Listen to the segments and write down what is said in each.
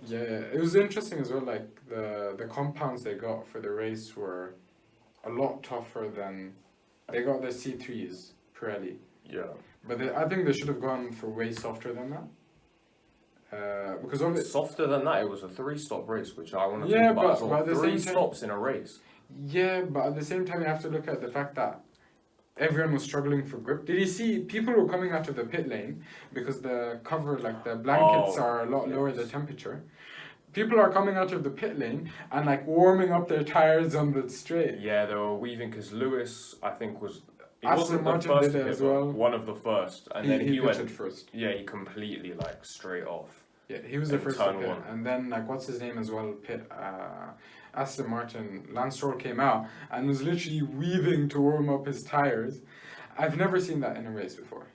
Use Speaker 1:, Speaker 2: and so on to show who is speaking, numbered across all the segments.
Speaker 1: Yeah, it was interesting as well. Like the compounds they got for the race were a lot tougher than they got the C3s Pirelli.
Speaker 2: Yeah.
Speaker 1: But I think they should have gone for way softer than that. Because of it.
Speaker 2: Softer than that, it was a 3-stop race, which I want to
Speaker 1: Yeah,
Speaker 2: talk about as
Speaker 1: but
Speaker 2: well.
Speaker 1: at the
Speaker 2: 3
Speaker 1: same time-
Speaker 2: stops in a race.
Speaker 1: Yeah, but at the same time, you have to look at the fact that everyone was struggling for grip. Did you see people were coming out of the pit lane because the cover, like the blankets, are a lot lower the temperature. People are coming out of the pit lane and like warming up their tires on the straight.
Speaker 2: Yeah, they were weaving because Lewis, I think, was. He
Speaker 1: Aston
Speaker 2: wasn't the
Speaker 1: Martin
Speaker 2: first
Speaker 1: did
Speaker 2: to
Speaker 1: it as
Speaker 2: hit, but
Speaker 1: well.
Speaker 2: one of the first, and then he
Speaker 1: pitted
Speaker 2: went
Speaker 1: first.
Speaker 2: Yeah, he completely like straight off.
Speaker 1: Yeah, he was the
Speaker 2: in
Speaker 1: first to
Speaker 2: turn
Speaker 1: pit.
Speaker 2: one.
Speaker 1: And then like what's his name as well? Aston Martin, Lance Stroll came out and was literally weaving to warm up his tires. I've never seen that in a race before,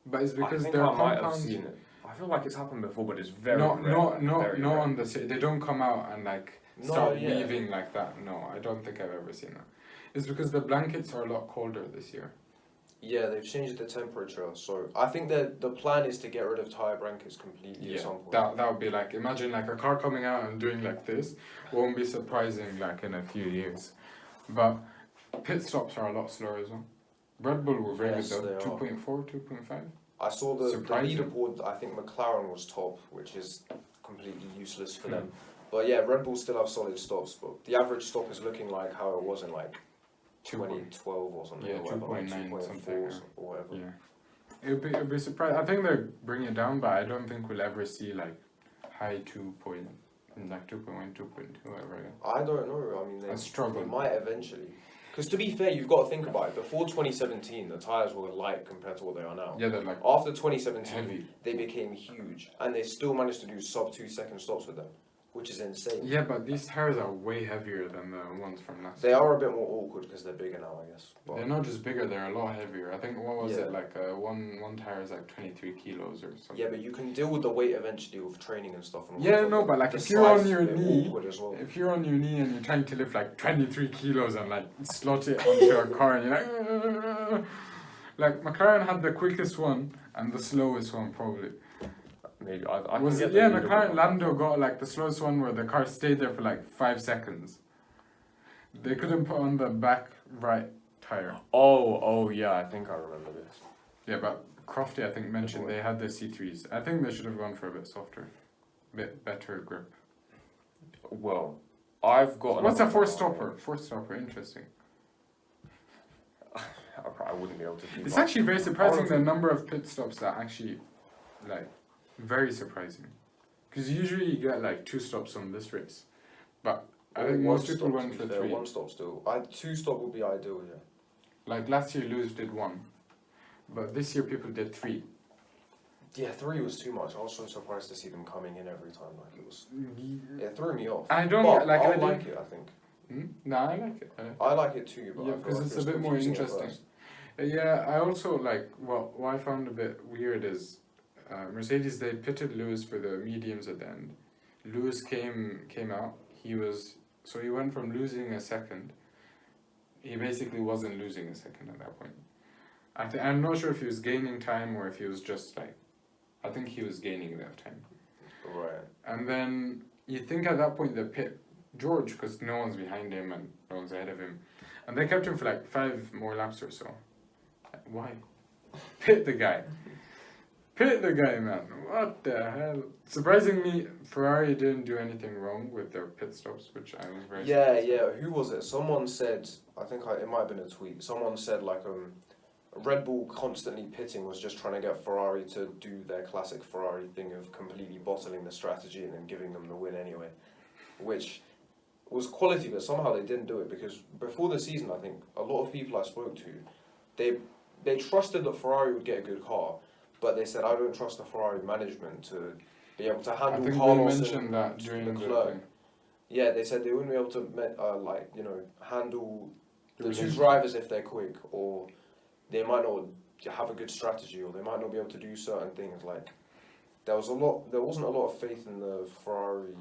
Speaker 1: but it's because
Speaker 2: I think
Speaker 1: there
Speaker 2: I
Speaker 1: are
Speaker 2: might have
Speaker 1: compounds.
Speaker 2: seen it. I feel like it's happened before, but it's very
Speaker 1: No,
Speaker 2: rare. Very rare.
Speaker 1: on the they don't come out and like start
Speaker 2: yeah.
Speaker 1: weaving like that. No, I don't think I've ever seen that. It's because the blankets are a lot colder this year.
Speaker 3: Yeah, they've changed the temperature, so I think that the plan is to get rid of tyre blankets completely at some point.
Speaker 1: that would be like, imagine like a car coming out and doing like this. Won't be surprising like in a few years. But pit stops are a lot slower as well. Red Bull were very
Speaker 3: Yes,
Speaker 1: good though.
Speaker 3: they are.
Speaker 1: 2.4, 2.5.
Speaker 3: I saw the
Speaker 1: Surprising.
Speaker 3: leaderboard. I think McLaren was top, which is completely useless for them. But yeah, Red Bull still have solid stops, but the average stop is looking like how it was in like 2012 or something.
Speaker 1: Yeah,
Speaker 3: or whatever, like
Speaker 1: 2.9
Speaker 3: 2.4
Speaker 1: something,
Speaker 3: or whatever.
Speaker 1: Yeah. It'd be surprised. I think they're bringing it down, but I don't think we'll ever see like high 2.1, 2.2, whatever. Again.
Speaker 3: I don't know. I mean,
Speaker 1: A struggle.
Speaker 3: they might eventually. Because to be fair, you've got to think about it. Before 2017, the tyres were light compared to what they are now.
Speaker 1: Yeah, they're like
Speaker 3: After 2017,
Speaker 1: heavy.
Speaker 3: they became huge, and they still managed to do sub 2-second stops with them, which is insane.
Speaker 1: Yeah, but these tires are way heavier than the ones from last
Speaker 3: They
Speaker 1: year.
Speaker 3: are a bit more awkward because they're bigger now, I guess. But
Speaker 1: They're not just bigger, they're a lot heavier. I think, what was
Speaker 3: Yeah.
Speaker 1: it, like one tire is like 23 kilos or something.
Speaker 3: yeah, but you can deal with the weight eventually with training and stuff. And all
Speaker 1: Yeah,
Speaker 3: that.
Speaker 1: no, but like
Speaker 3: The
Speaker 1: if you're on
Speaker 3: size is
Speaker 1: your
Speaker 3: a bit
Speaker 1: knee,
Speaker 3: awkward as well.
Speaker 1: if you're on your knee and you're trying to lift like 23 kilos and like slot it onto a car and you're like, like McLaren had the quickest one and the slowest one probably.
Speaker 2: Maybe I
Speaker 1: Was
Speaker 2: can
Speaker 1: it?
Speaker 2: get
Speaker 1: Yeah,
Speaker 2: the
Speaker 1: McLaren
Speaker 2: leaderboard.
Speaker 1: Lando got like the slowest one where the car stayed there for like 5 seconds. They couldn't put on the back right tire.
Speaker 2: Oh yeah, I think I remember this.
Speaker 1: Yeah, but Crofty I think mentioned they had the C3s. I think they should have gone for a bit softer, bit better grip.
Speaker 2: Well, I've got.
Speaker 1: What's a
Speaker 2: another
Speaker 1: four
Speaker 2: one.
Speaker 1: stopper? Four stopper, interesting.
Speaker 2: I probably wouldn't be able to keep
Speaker 1: It's
Speaker 2: up.
Speaker 1: actually very surprising the number of pit stops that actually, like, very surprising. Because usually you get like 2 stops on this race, but I think most people went for 3.
Speaker 3: 1 stop still. 2 stop would be ideal, yeah.
Speaker 1: Like last year, Lewis did 1, but this year people did 3.
Speaker 3: Yeah, 3 was too much. I was so surprised to see them coming in every time. Like it threw me off.
Speaker 1: I don't
Speaker 3: But
Speaker 1: like.
Speaker 3: I
Speaker 1: I
Speaker 3: like
Speaker 1: don't.
Speaker 3: it. I think
Speaker 1: No, I like it.
Speaker 3: I like it too. But
Speaker 1: Yeah,
Speaker 3: I feel
Speaker 1: because
Speaker 3: like
Speaker 1: it's
Speaker 3: it was
Speaker 1: a bit more
Speaker 3: confusing at
Speaker 1: interesting.
Speaker 3: first.
Speaker 1: Yeah, I also like what I found a bit weird is Mercedes, they pitted Lewis for the mediums at the end. Lewis came out. He went from losing a second. He basically wasn't losing a second at that point. I'm not sure if he was gaining time or if he was just like, I think he was gaining that time.
Speaker 3: Right.
Speaker 1: And then you think at that point they pit George because no one's behind him and no one's ahead of him, and they kept him for like 5 more laps or so. Why? Pit the guy. Pit the guy, man. What the hell? Surprisingly, Ferrari didn't do anything wrong with their pit stops, which I was very surprised.
Speaker 3: Yeah. Who was it? Someone said. It might have been a tweet. Someone said like Red Bull constantly pitting was just trying to get Ferrari to do their classic Ferrari thing of completely bottling the strategy and then giving them the win anyway, which was quality, but somehow they didn't do it because before the season, I think a lot of people I spoke to, they trusted that Ferrari would get a good car, but they said I don't trust the Ferrari management to be able to
Speaker 1: I
Speaker 3: handle
Speaker 1: think
Speaker 3: Carlos
Speaker 1: they mentioned
Speaker 3: and
Speaker 1: that during the
Speaker 3: Leclerc.
Speaker 1: thing.
Speaker 3: Yeah, they said they wouldn't be able to handle the 2
Speaker 1: relationship.
Speaker 3: drivers if they're quick, or they might not have a good strategy, or they might not be able to do certain things. Like there wasn't a lot of faith in the Ferrari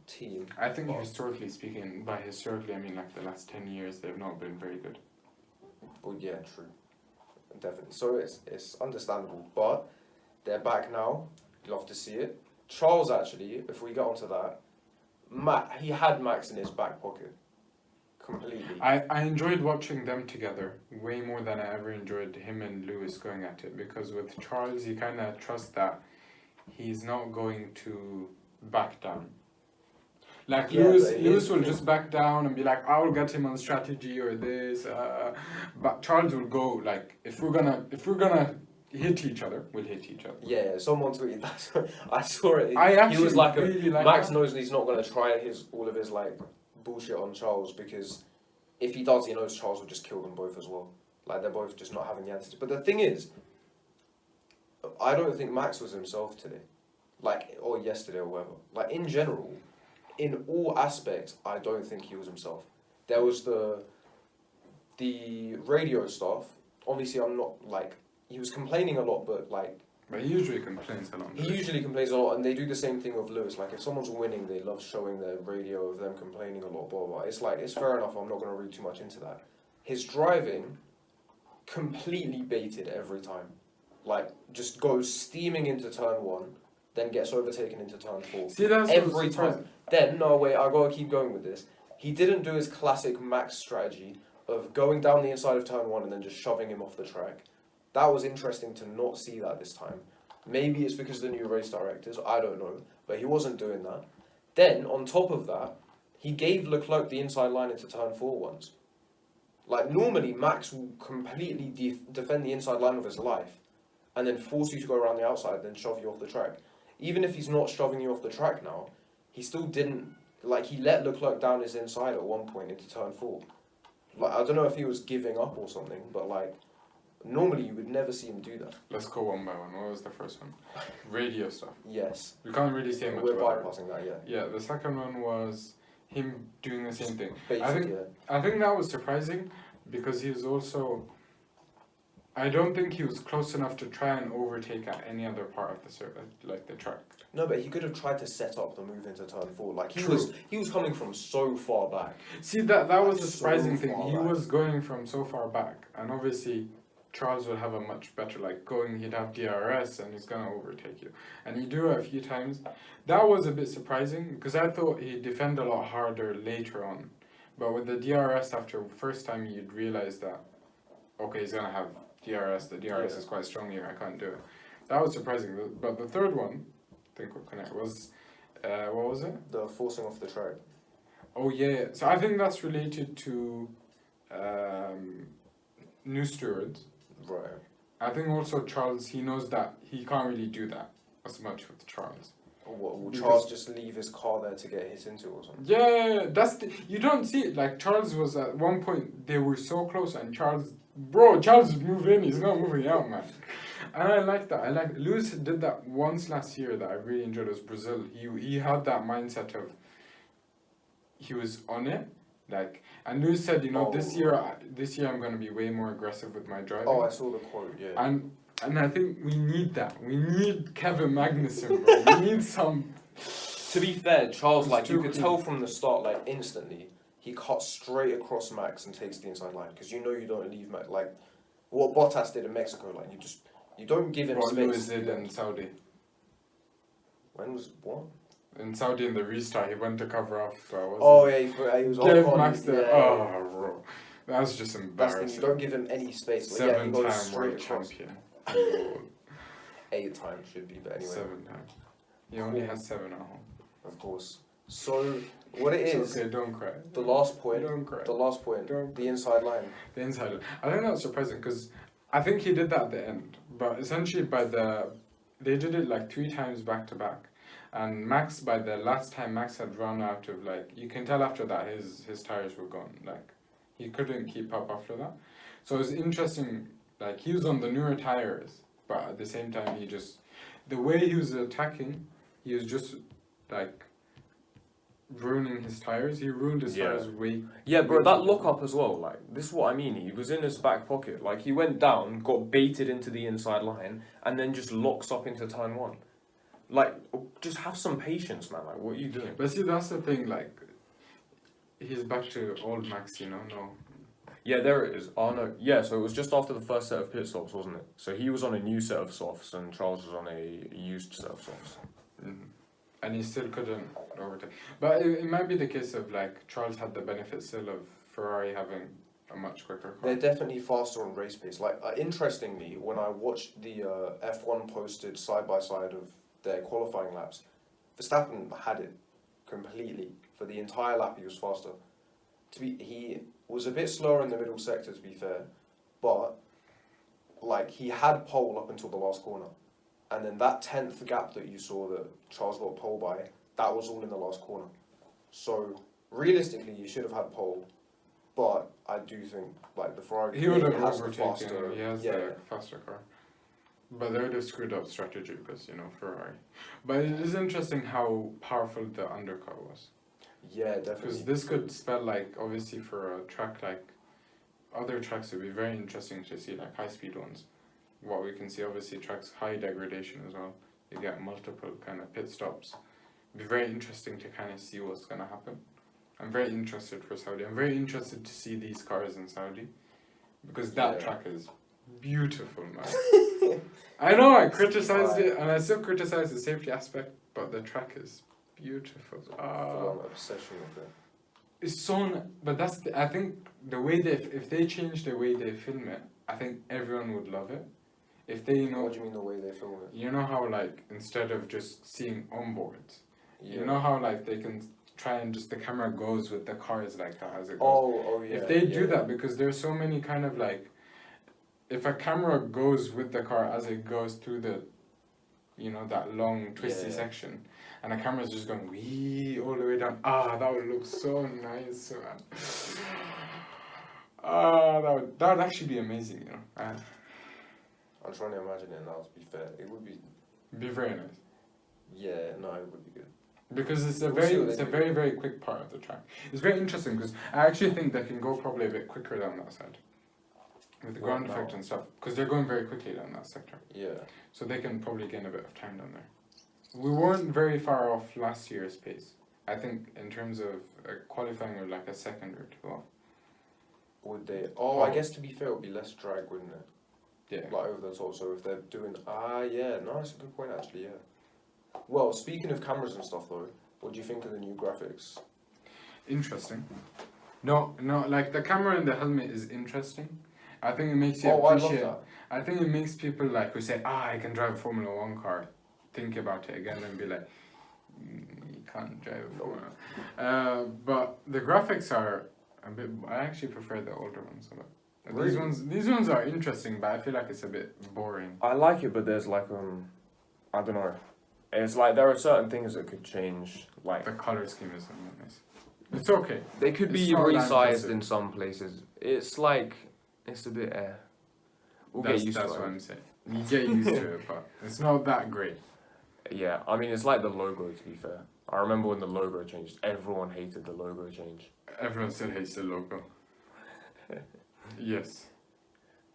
Speaker 3: team.
Speaker 1: I think historically speaking, by historically I mean like the last 10 years, they've not been very good.
Speaker 3: Well, yeah, true, definitely. So it's understandable, but they're back now. Love to see it. Charles actually, if we get onto that, he had Max in his back pocket. Completely.
Speaker 1: I enjoyed watching them together way more than I ever enjoyed him and Lewis going at it, because with Charles you kind of trust that he's not going to back down. Like
Speaker 3: Yeah,
Speaker 1: Lewis will just back down and be like, I'll get him on strategy or this, but Charles will go like, if we're gonna hit each other, we'll hit each other.
Speaker 3: Yeah, someone tweeted that. I saw it.
Speaker 1: I actually
Speaker 3: he was like,
Speaker 1: really like
Speaker 3: Max
Speaker 1: that.
Speaker 3: knows he's not gonna try all of his like bullshit on Charles, because if he does, he knows Charles will just kill them both as well. Like they're both just not having the answers. But the thing is, I don't think Max was himself today, like, or yesterday or whatever. Like in general, in all aspects, I don't think he was himself. There was the radio stuff. Obviously, I'm not like, he was complaining a lot, but like.
Speaker 1: But he usually complains a lot.
Speaker 3: He usually complains a lot, and they do the same thing with Lewis. Like, if someone's winning, they love showing their radio of them complaining a lot, blah, blah. It's like, it's fair enough, I'm not going to read too much into that. His driving, completely baited every time. Like, just goes steaming into turn 1, then gets overtaken into turn 4.
Speaker 1: See, that's
Speaker 3: every time. Then, no, wait, I got to keep going with this. He didn't do his classic Max strategy of going down the inside of turn 1 and then just shoving him off the track. That was interesting to not see that this time. Maybe it's because of the new race directors, I don't know. But he wasn't doing that. Then, on top of that, he gave Leclerc the inside line into turn 4 once. Like, normally, Max will completely defend the inside line of his life and then force you to go around the outside, then shove you off the track. Even if he's not shoving you off the track now, he still didn't... Like, he let Leclerc down his inside at one point into turn 4. Like, I don't know if he was giving up or something, but, like... Normally, you would never see him do that.
Speaker 1: Let's go one by one. What was the first one? Radio stuff.
Speaker 3: Yes.
Speaker 1: We can't really say much
Speaker 3: We're
Speaker 1: about it.
Speaker 3: bypassing that, yeah.
Speaker 1: Yeah, the second one was him doing the same thing.
Speaker 3: Basically,
Speaker 1: I think that was surprising because he was also... I don't think he was close enough to try and overtake at any other part of the circuit, like the track.
Speaker 3: No, but he could have tried to set up the move into turn 4. Like he
Speaker 1: True.
Speaker 3: was coming from so far back.
Speaker 1: See, that was the
Speaker 3: So
Speaker 1: surprising thing.
Speaker 3: far
Speaker 1: He
Speaker 3: back.
Speaker 1: was going from so far back, and obviously Charles would have a much better, like, going, he'd have DRS and he's gonna overtake you. And you do it a few times. That was a bit surprising, because I thought he'd defend a lot harder later on. But with the DRS, after first time, you'd realize that, okay, he's gonna have DRS, the DRS is quite strong here, I can't do it. That was surprising. But the third one, I think we'll connect, was, what was it?
Speaker 3: The forcing off the track.
Speaker 1: Oh yeah, so I think that's related to new stewards.
Speaker 3: Right.
Speaker 1: I think also Charles, he knows that he can't really do that as much with Charles.
Speaker 3: Or what, will
Speaker 1: Because-
Speaker 3: Charles just leave his car there to get hit into or something?
Speaker 1: Yeah, you don't see it. Like, Charles was at one point, they were so close, and Charles is moving in, he's not moving out, man. And I like that. Lewis did that once last year that I really enjoyed, was Brazil. He had that mindset of, he was on it. Like, and Lewis said, this year I'm going to be way more aggressive with my driving.
Speaker 3: Oh, I saw the quote, yeah.
Speaker 1: And I think we need that. We need Kevin Magnussen, bro. We need some...
Speaker 3: To be fair, Charles,
Speaker 1: It's
Speaker 3: like, you
Speaker 1: too
Speaker 3: could
Speaker 1: clean.
Speaker 3: tell from the start, like, instantly, he cuts straight across Max and takes the inside line. Because you know you don't leave Max. Like, what Bottas did in Mexico, like, you don't give him
Speaker 1: What
Speaker 3: space.
Speaker 1: Lewis did in Saudi.
Speaker 3: When was, what?
Speaker 1: In Saudi in the restart, he went to cover off.
Speaker 3: Oh, yeah, he was
Speaker 1: Gave
Speaker 3: on.
Speaker 1: Max the...
Speaker 3: yeah.
Speaker 1: Oh, bro. That's just
Speaker 3: That's the thing,
Speaker 1: embarrassing.
Speaker 3: you don't give him any space. But yeah, he goes
Speaker 1: Seven-time
Speaker 3: straight
Speaker 1: world
Speaker 3: across.
Speaker 1: champion.
Speaker 3: 8 times should be, but anyway.
Speaker 1: 7 times. He only has 7 at home.
Speaker 3: Of course. So, what it
Speaker 1: It's
Speaker 3: is,
Speaker 1: okay, don't cry.
Speaker 3: the last point,
Speaker 1: Don't cry. Don't-
Speaker 3: the inside line.
Speaker 1: The inside. I think that's surprising because I think he did that at the end. But essentially they did it like 3 times back to back. And Max, by the last time, Max had run out of, like, you can tell after that his tires were gone. Like, he couldn't keep up after that. So it was interesting, like, he was on the newer tires, but at the same time, the way he was attacking, he was just, like, ruining his tires. He ruined his tires way.
Speaker 2: Yeah, bro, that lock-up as well, like, this is what I mean, he was in his back pocket, like, he went down, got baited into the inside line, and then just locks up into turn 1. Like, just have some patience, man, like, what are you doing?
Speaker 1: But see, that's the thing, like, he's back to old Max, no.
Speaker 2: Yeah, there it is. Oh, no, yeah, so it was just after the first set of pit stops, wasn't it? So he was on a new set of softs, and Charles was on a used set of softs.
Speaker 1: Mm-hmm. and he still couldn't overtake. But it might be the case of like Charles had the benefit still of Ferrari having a much quicker car.
Speaker 3: They're definitely faster on race pace. Like, interestingly, when I watched the F1 posted side by side of their qualifying laps, Verstappen had it completely for the entire lap. He was faster. He was a bit slower in the middle sector, to be fair, but like he had pole up until the last corner, and then that 10th gap that you saw that Charles got pole by, that was all in the last corner. So realistically, you should have had pole. But I do think like the Ferrari
Speaker 1: He would have
Speaker 3: has the
Speaker 1: overtaken.
Speaker 3: faster.
Speaker 1: He has the faster car. But they would have screwed up strategy because Ferrari. But it is interesting how powerful the undercut was.
Speaker 3: Yeah, definitely.
Speaker 1: Because this could spell like obviously for a track like other tracks, it would be very interesting to see like high speed ones. What we can see obviously tracks high degradation as well. You get multiple kind of pit stops. It'd be very interesting to kind of see what's gonna happen. I'm very interested for Saudi. I'm very interested to see these cars in Saudi because that track is beautiful, man. I know I criticized it and I still criticize the safety aspect, but the track is beautiful.
Speaker 3: Full-on obsession with it.
Speaker 1: It's so, but I think the way if they change the way they film it, I think everyone would love it. If they
Speaker 3: What do you mean the way they film it?
Speaker 1: You know how like instead of just seeing onboards,
Speaker 3: Yeah.
Speaker 1: you know how like they can try and just the camera goes with the cars like that as it goes.
Speaker 3: Oh yeah.
Speaker 1: If they do that, because there's so many kind of like, if a camera goes with the car as it goes through the, that long twisty section, and the camera's just going wee all the way down. That would look so nice, man. That would actually be amazing,
Speaker 3: I'm trying to imagine it now. To be fair, it would
Speaker 1: be very nice.
Speaker 3: Yeah, no, it would be good.
Speaker 1: Because it's a very very quick part of the track. It's very interesting because I actually think they can go probably a bit quicker down that side with the ground effect and stuff because they're going very quickly down that sector.
Speaker 3: Yeah.
Speaker 1: So they can probably gain a bit of time down there. We weren't very far off last year's pace. I think in terms of qualifying or like a second or two off.
Speaker 3: Would they? Oh, I guess to be fair, it would be less drag, wouldn't it?
Speaker 1: Yeah.
Speaker 3: Like over the top. So if they're doing, yeah, no, that's a good point actually. Yeah. Well, speaking of cameras and stuff though, what do you think of the new graphics?
Speaker 1: Interesting. No, like the camera in the helmet is interesting. I think it makes you
Speaker 3: appreciate.
Speaker 1: I love that. I think it makes people like who say, I can drive a Formula 1 car, think about it again and be like, you can't drive a Formula 1. But the graphics are a bit. I actually prefer the older ones a lot.
Speaker 3: Really?
Speaker 1: These ones are interesting, but I feel like it's a bit boring.
Speaker 2: I like it, but there's like I don't know. It's like there are certain things that could change. Like
Speaker 1: The color scheme is nice. It's okay.
Speaker 2: they could
Speaker 1: It's
Speaker 2: be
Speaker 1: not that
Speaker 2: resized
Speaker 1: impressive.
Speaker 2: in some places. It's like it's a bit. We'll get used to
Speaker 1: That's
Speaker 2: it.
Speaker 1: what I'm saying. You get used to it, but it's not that great.
Speaker 2: Yeah, I mean it's like the logo. To be fair, I remember when the logo changed. Everyone hated the logo change.
Speaker 1: Everyone still hates the logo. Yes.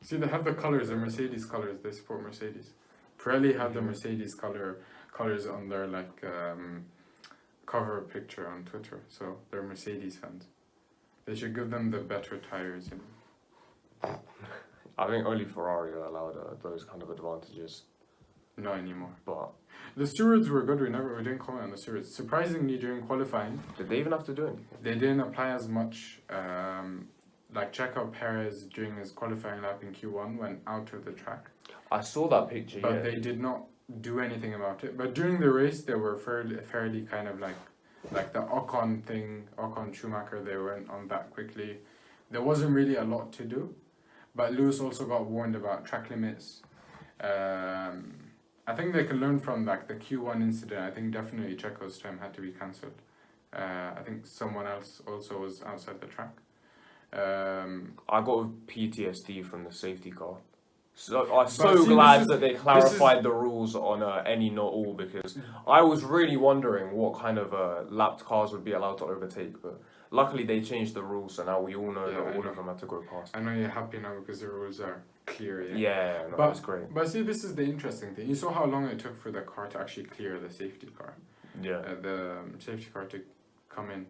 Speaker 1: See, they have the colors, the Mercedes colors. They support Mercedes. Pirelli have the Mercedes colors on their like cover picture on Twitter. So they're Mercedes fans. They should give them the better tires.
Speaker 2: I think only Ferrari are allowed those kind of advantages.
Speaker 1: Not anymore.
Speaker 2: But
Speaker 1: The stewards were good. We didn't comment on the stewards. Surprisingly, during qualifying,
Speaker 2: did they even have to do anything?
Speaker 1: they didn't apply as much. Like Checo Perez during his qualifying lap in Q1 went out of the track.
Speaker 2: I saw that picture.
Speaker 1: But they did not do anything about it. But during the race, they were fairly kind of like the Ocon thing, Ocon Schumacher, they went on that quickly. There wasn't really a lot to do. But Lewis also got warned about track limits. I think they can learn from like the Q1 incident. I think definitely Checo's time had to be cancelled. I think someone else also was outside the track.
Speaker 2: I got PTSD from the safety car. So I'm
Speaker 1: see,
Speaker 2: glad that they clarified the rules on any, not all, because I was really wondering what kind of lapped cars would be allowed to overtake. But luckily they changed the rules, so now we all know that all of them had to go past.
Speaker 1: I know you're happy now because the rules are clear.
Speaker 2: Yeah, no, that's great.
Speaker 1: But see, this is the interesting thing. You saw how long it took for the car to actually clear the safety car.
Speaker 2: Yeah.
Speaker 1: The safety car to come in.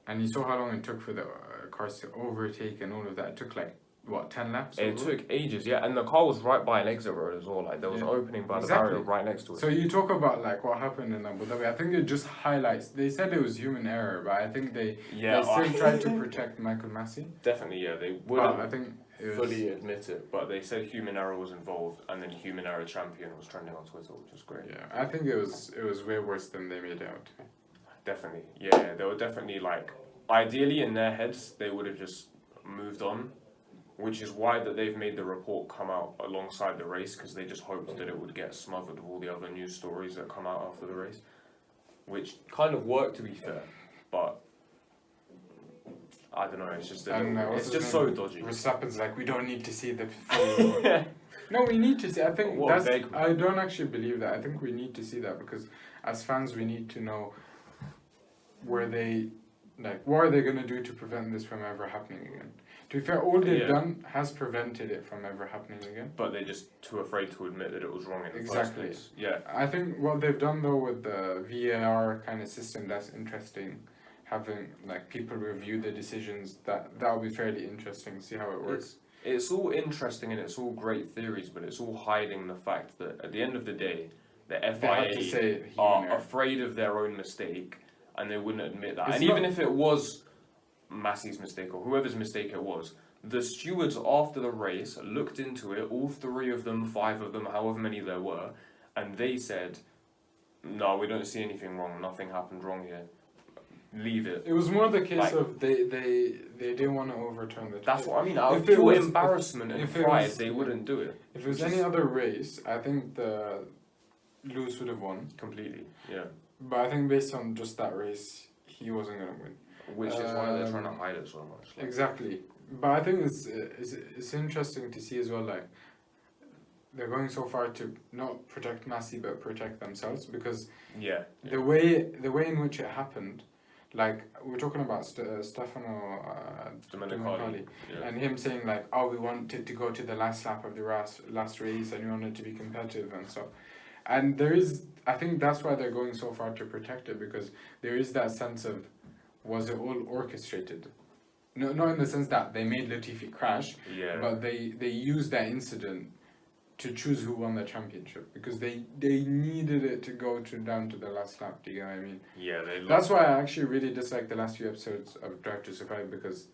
Speaker 1: And you saw how long it took for the cars to overtake and all of that. It took like what, 10 laps?
Speaker 2: It took ages, yeah, and the car was right by an exit road as well. Like there was an opening by the barrier right next to it.
Speaker 1: So you talk about like what happened in Abu Dhabi. I think it just highlights. They said it was human error, but I think they still tried to protect Michael Massey.
Speaker 2: Definitely, yeah, they
Speaker 1: But
Speaker 2: wouldn't
Speaker 1: I think
Speaker 2: fully admit it, but they said human error was involved, and then human error champion was trending on Twitter, which was great.
Speaker 1: Yeah, I think it was way worse than they made it out.
Speaker 2: Definitely, yeah, they were definitely like, ideally in their heads they would have just moved on, which is why that they've made the report come out alongside the race, because they just hoped that it would get smothered with all the other news stories that come out after the race, which kind of worked to be fair, but I don't know, it's just it's just so dodgy.
Speaker 1: Verstappen's like, we don't need to see the full report. No, we need to see. I think I don't actually believe that. I think we need to see that because as fans we need to know where they, like, what are they going to do to prevent this from ever happening again. To be fair, all they've done has prevented it from ever happening again.
Speaker 2: But they're just too afraid to admit that it was wrong in the first place. Yeah.
Speaker 1: I think what they've done though with the VAR kind of system, that's interesting. Having like people review the decisions, that will be fairly interesting to see how it works.
Speaker 2: It's all interesting and it's all great theories, but it's all hiding the fact that at the end of the day, the FIA are afraid of their own mistake and they wouldn't admit that. And even if it was Massey's mistake or whoever's mistake it was, the stewards after the race looked into it, all 3 of them, 5 of them, however many there were, and they said, no, we don't see anything wrong, nothing happened wrong here. Leave it.
Speaker 1: It was more the case of they didn't want to overturn the.
Speaker 2: That's what I mean. Out of pure embarrassment and pride, they wouldn't do it.
Speaker 1: If it was any other race, I think the Lewis would have won
Speaker 2: completely. Yeah.
Speaker 1: But I think based on just that race, he wasn't going to win.
Speaker 2: Which is why they're trying to hide it so much.
Speaker 1: Like. Exactly. But I think it's interesting to see as well. Like they're going so far to not protect Massey but protect themselves because the way in which it happened. Like, we're talking about Stefano Domenicali and him saying, like, oh, we wanted to go to the last lap of the last race and we wanted to be competitive and stuff. And I think that's why they're going so far to protect it, because there is that sense of, was it all orchestrated? No, not in the sense that they made Latifi crash, but they used that incident to choose who won the championship because they needed it to go down to the last lap. Do you know what I mean?
Speaker 2: Yeah,
Speaker 1: that's why I actually really dislike the last few episodes of Drive to Survive because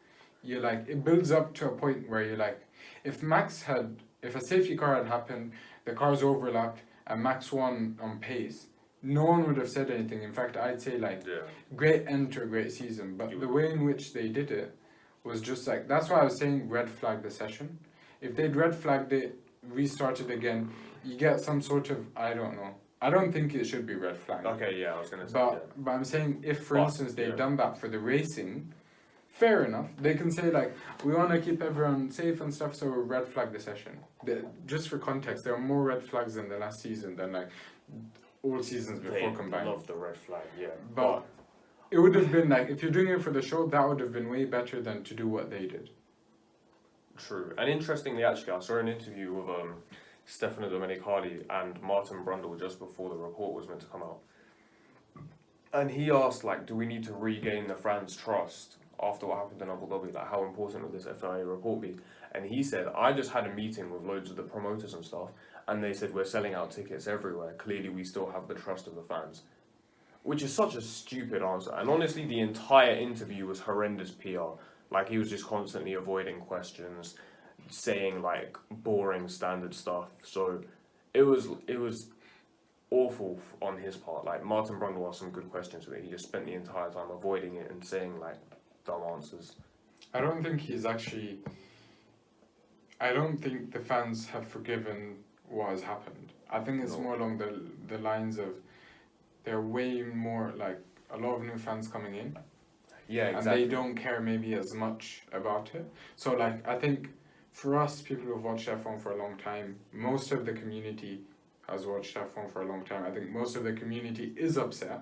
Speaker 1: you're like, it builds up to a point where you're like, if a safety car had happened, the cars overlapped and Max won on pace, no one would have said anything. In fact, I'd say like, great end to a great season. But the way in which they did it was just like, that's why I was saying red flag the session. If they'd red flagged it, restarted again, you get some sort of, I don't know. I don't think it should be red flag.
Speaker 2: Okay, yeah, I was going to say
Speaker 1: But I'm saying if, for instance, they've done that for the racing, fair enough. They can say, like, we want to keep everyone safe and stuff, so we'll red flag the session. Just for context, there are more red flags in the last season than, like, all seasons before combined.
Speaker 2: I love the red flag, yeah.
Speaker 1: But it would have been, like, if you're doing it for the show, that would have been way better than to do what they did.
Speaker 2: True. And interestingly, actually, I saw an interview with Stefano Domenicali and Martin Brundle just before the report was meant to come out. And he asked, like, do we need to regain the fans' trust after what happened in Abu Dhabi? Like, how important would this FIA report be? And he said, I just had a meeting with loads of the promoters and stuff, and they said, we're selling out tickets everywhere. Clearly, we still have the trust of the fans. Which is such a stupid answer. And honestly, the entire interview was horrendous PR. Like, he was just constantly avoiding questions, saying, like, boring standard stuff. So, it was awful on his part. Like, Martin Brundle asked some good questions, but he just spent the entire time avoiding it and saying, like, dumb answers.
Speaker 1: I don't think the fans have forgiven what has happened. I think it's more along the lines of, there are way more, like, a lot of new fans coming in.
Speaker 2: Yeah, exactly.
Speaker 1: And they don't care maybe as much about it. So, like, I think for us, people who've watched F1 for a long time, most of the community has watched F1 for a long time. I think most of the community is upset.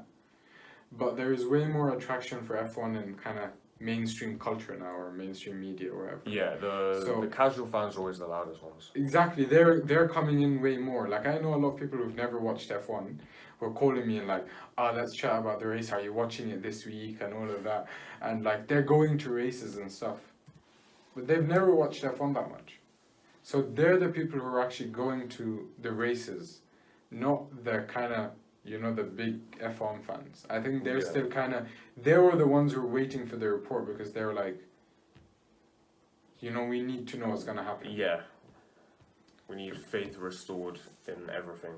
Speaker 1: But there is way more attraction for F1 in kind of mainstream culture now, or mainstream media, or whatever.
Speaker 2: Yeah, the casual fans are always the loudest ones.
Speaker 1: Exactly. They're coming in way more. Like, I know a lot of people who've never watched F1 who are calling me and like, let's chat about the race. Are you watching it this week and all of that? And like, they're going to races and stuff. but they've never watched F1 that much. So they're the people who are actually going to the races, not the kind of, the big F1 fans. I think they're still kind of, they were the ones who were waiting for the report because they were like, we need to know what's going to happen.
Speaker 2: Yeah. We need faith restored in everything.